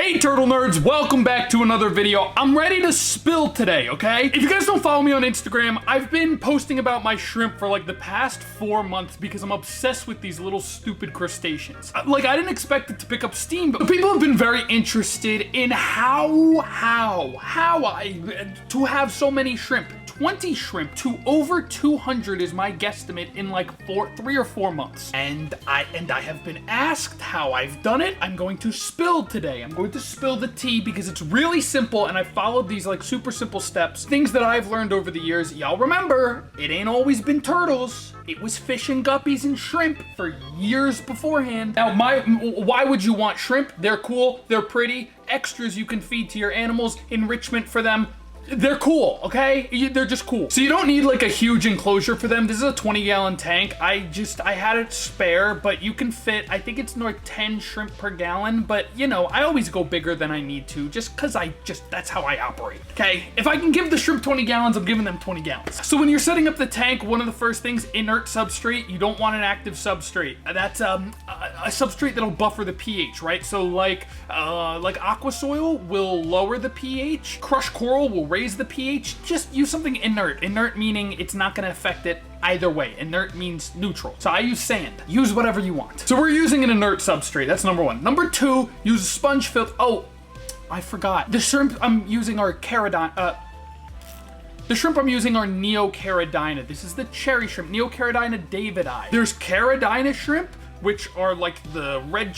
Hey turtle nerds, welcome back to another video. I'm ready to spill today, okay? If you guys don't follow me on Instagram, I've been posting about my shrimp for like the past 4 months because I'm obsessed with these little stupid crustaceans. Like, I didn't expect it to pick up steam, but people have been very interested in how to have so many shrimp. 20 shrimp to over 200 is my guesstimate in like 3 or 4 months. And I have been asked how I've done it. I'm going to spill today. I'm going to spill the tea because it's really simple and I followed these like super simple steps. Things that I've learned over the years. Y'all remember, it ain't always been turtles. It was fish and guppies and shrimp for years beforehand. Now, why would you want shrimp? They're cool, they're pretty, extras you can feed to your animals, enrichment for them. They're cool, okay? They're just cool. So you don't need like a huge enclosure for them. This is a 20-gallon tank. I had it spare, but you can fit, I think it's like 10 shrimp per gallon, but you know, I always go bigger than I need to just cause that's how I operate, okay? If I can give the shrimp 20 gallons, I'm giving them 20 gallons. So when you're setting up the tank, one of the first things, inert substrate. You don't want an active substrate. That's a substrate that'll buffer the pH, right? So like aqua soil will lower the pH. Crushed coral will raise the pH. Just use something inert. Inert meaning it's not going to affect it either way. Inert means neutral. So I use sand. Use whatever you want. So we're using an inert substrate. That's number one. Number two, use a sponge filter. Oh, I forgot. The shrimp I'm using are Neocaridina. This is the cherry shrimp. Neocaridina davidii. There's Caridina shrimp, which are like the red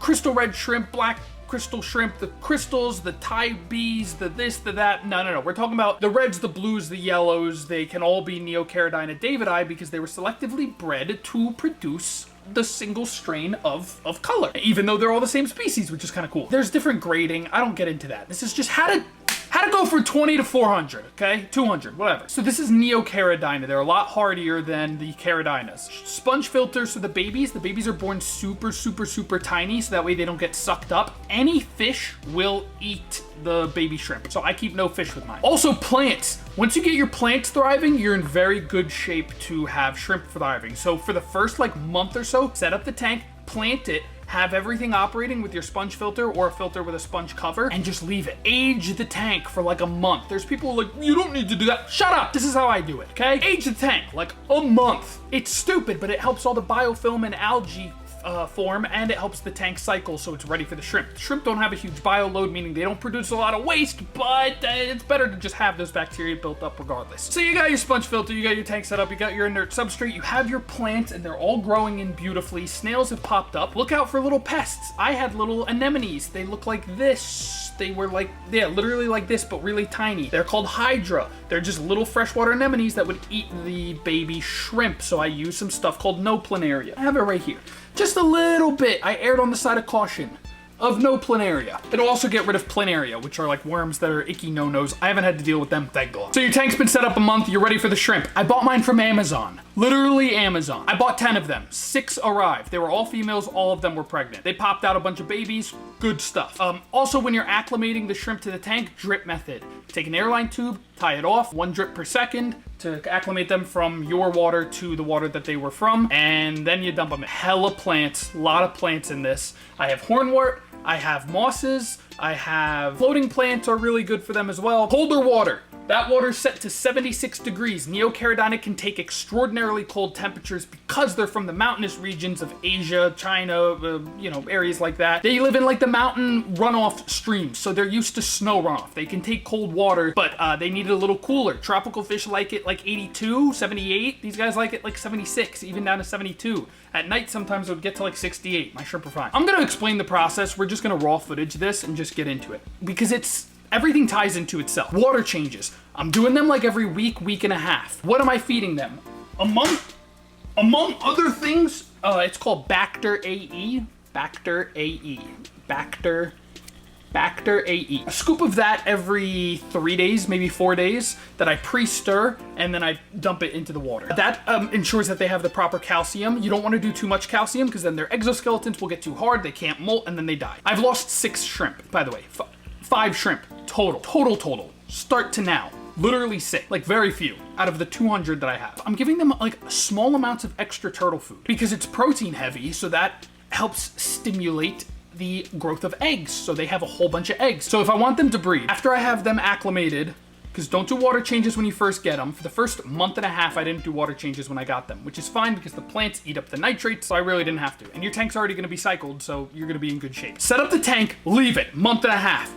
crystal red shrimp, black crystal shrimp, the crystals, the Thai bees, the this, the that. No. We're talking about the reds, the blues, the yellows. They can all be Neocaridina davidii because they were selectively bred to produce the single strain of color, even though they're all the same species, which is kind of cool. There's different grading. I don't get into that. This is just how to go from 20 to 400, okay? 200, whatever. So this is Neocaridina. They're a lot hardier than the Caridinas. Sponge filters for the babies. The babies are born super tiny, so that way they don't get sucked up. Any fish will eat the baby shrimp, so I keep no fish with mine. Also, plants. Once you get your plants thriving, you're in very good shape to have shrimp thriving. So for the first like month or so, set up the tank, plant it, have everything operating with your sponge filter or a filter with a sponge cover, and just leave it. Age the tank for like a month. There's people like, you don't need to do that. Shut up. This is how I do it, okay? Age the tank like a month. It's stupid, but it helps all the biofilm and algae form, and it helps the tank cycle so it's ready for the shrimp. The shrimp don't have a huge bio load, meaning they don't produce a lot of waste, but it's better to just have those bacteria built up regardless. So you got your sponge filter, you got your tank set up, you got your inert substrate, you have your plants, and they're all growing in beautifully. Snails have popped up. Look out for little pests. I had little anemones. They look like this. They were like, yeah, literally like this, but really tiny. They're called hydra. They're just little freshwater anemones that would eat the baby shrimp. So I use some stuff called no planaria. I have it right here. Just a little bit. I erred on the side of caution of no planaria. It'll also get rid of planaria, which are like worms that are icky no-nos. I haven't had to deal with them, thank God. So your tank's been set up a month, you're ready for the shrimp. I bought mine from Amazon. Literally Amazon. I bought 10 of them. 6 arrived. They were all females, all of them were pregnant. They popped out a bunch of babies, good stuff. Also, when you're acclimating the shrimp to the tank, drip method. Take an airline tube, tie it off, 1 drip per second to acclimate them from your water to the water that they were from, and then you dump them in. Hella plants, a lot of plants in this. I have hornwort, I have mosses, I have floating plants are really good for them as well. Colder water. That water's set to 76 degrees. Neocaridina can take extraordinarily cold temperatures because they're from the mountainous regions of Asia, China, areas like that. They live in like the mountain runoff streams, so they're used to snow runoff. They can take cold water, but they need it a little cooler. Tropical fish like it like 82, 78. These guys like it like 76, even down to 72. At night, sometimes it would get to like 68. My shrimp are fine. I'm gonna explain the process. We're just gonna raw footage this and just get into it because everything ties into itself. Water changes. I'm doing them like every week and a half. What am I feeding them? Among other things, it's called Bacter AE. Bacter AE. Bacter AE. A scoop of that every 3 days, maybe 4 days, that I pre-stir, and then I dump it into the water. That ensures that they have the proper calcium. You don't want to do too much calcium because then their exoskeletons will get too hard, they can't molt, and then they die. I've lost 6 shrimp, by the way. 5 shrimp total. Start to now. Literally 6, like very few out of the 200 that I have. I'm giving them like small amounts of extra turtle food because it's protein heavy, so that helps stimulate the growth of eggs. So they have a whole bunch of eggs. So if I want them to breed, after I have them acclimated, because don't do water changes when you first get them. For the first month and a half, I didn't do water changes when I got them, which is fine because the plants eat up the nitrates, so I really didn't have to. And your tank's already gonna be cycled, so you're gonna be in good shape. Set up the tank, leave it, month and a half.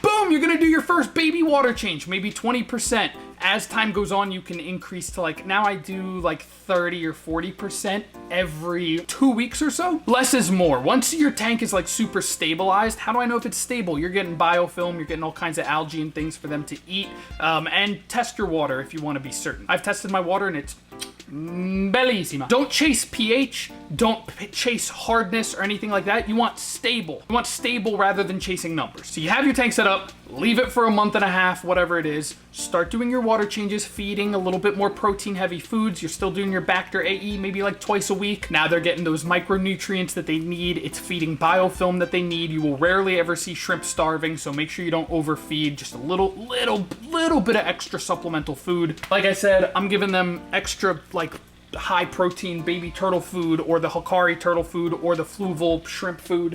Boom, you're gonna do your first baby water change, maybe 20%. As time goes on, you can increase to like, now I do like 30 or 40% every 2 weeks or so. Less is more. Once your tank is like super stabilized, how do I know if it's stable? You're getting biofilm, you're getting all kinds of algae and things for them to eat. And test your water if you want to be certain. I've tested my water and it's bellissima. Don't chase pH, don't chase hardness or anything like that. You want stable. You want stable rather than chasing numbers. So you have your tank set up, leave it for a month and a half, whatever it is. Start doing your water changes, feeding a little bit more protein heavy foods. You're still doing your Bacter AE maybe like twice a week. Now they're getting those micronutrients that they need. It's feeding biofilm that they need. You will rarely ever see shrimp starving, so make sure you don't overfeed. Just a little bit of extra supplemental food. Like I said, I'm giving them extra like high protein baby turtle food or the Hikari turtle food or the Fluval shrimp food.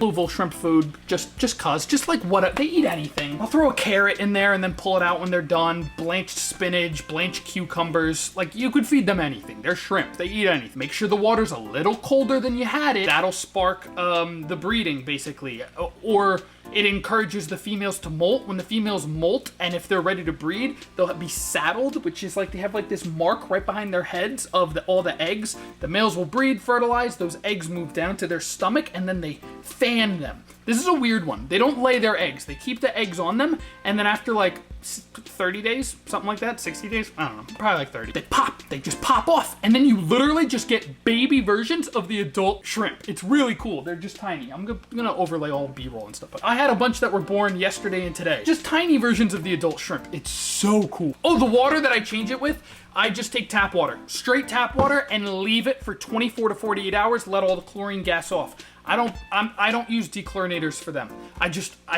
Just like what they eat anything. I'll throw a carrot in there and then pull it out when they're done. Blanched spinach, blanched cucumbers. Like you could feed them anything. They're shrimp. They eat anything. Make sure the water's a little colder than you had it. That'll spark the breeding basically. Or it encourages the females to molt. When the females molt, and if they're ready to breed, they'll be saddled, which is like they have like this mark right behind their heads of all the eggs. The males will breed, fertilize, those eggs move down to their stomach, and then they fan them. This is a weird one. They don't lay their eggs. They keep the eggs on them, and then after like 30 days, something like that, 60 days, I don't know, probably like 30. They just pop off, and then you literally just get baby versions of the adult shrimp. It's really cool. They're just tiny. I'm gonna overlay all B-roll and stuff, but I had a bunch that were born yesterday and today. Just tiny versions of the adult shrimp. It's so cool. Oh, the water that I change it with, I just take tap water, straight tap water, and leave it for 24 to 48 hours, let all the chlorine gas off. I don't use dechlorinators for them. I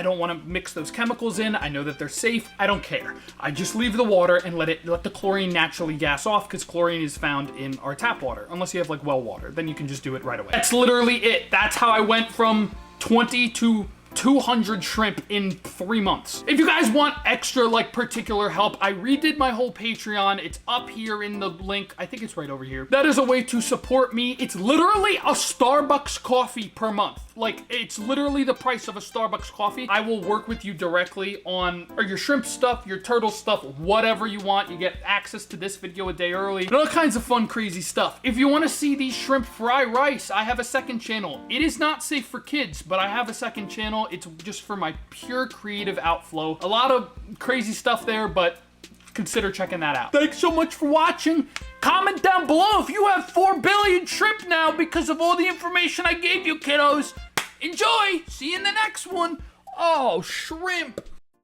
don't want to mix those chemicals in. I know that they're safe. I don't care. I just leave the water and let the chlorine naturally gas off, because chlorine is found in our tap water. Unless you have like well water, then you can just do it right away. That's literally it. That's how I went from 20 to 200 shrimp in 3 months. If you guys want extra like particular help, I redid my whole Patreon. It's up here in the link. I think it's right over here. That is a way to support me. It's literally a Starbucks coffee per month. Like it's literally the price of a Starbucks coffee. I will work with you directly on your shrimp stuff, your turtle stuff, whatever you want. You get access to this video a day early and all kinds of fun, crazy stuff. If you want to see these shrimp fry rice, I have a second channel. It is not safe for kids, but I have a second channel. It's just for my pure creative outflow. A lot of crazy stuff there, but consider checking that out. Thanks so much for watching. Comment down below if you have 4 billion shrimp now because of all the information I gave you, kiddos. Enjoy. See you in the next one. Oh, shrimp.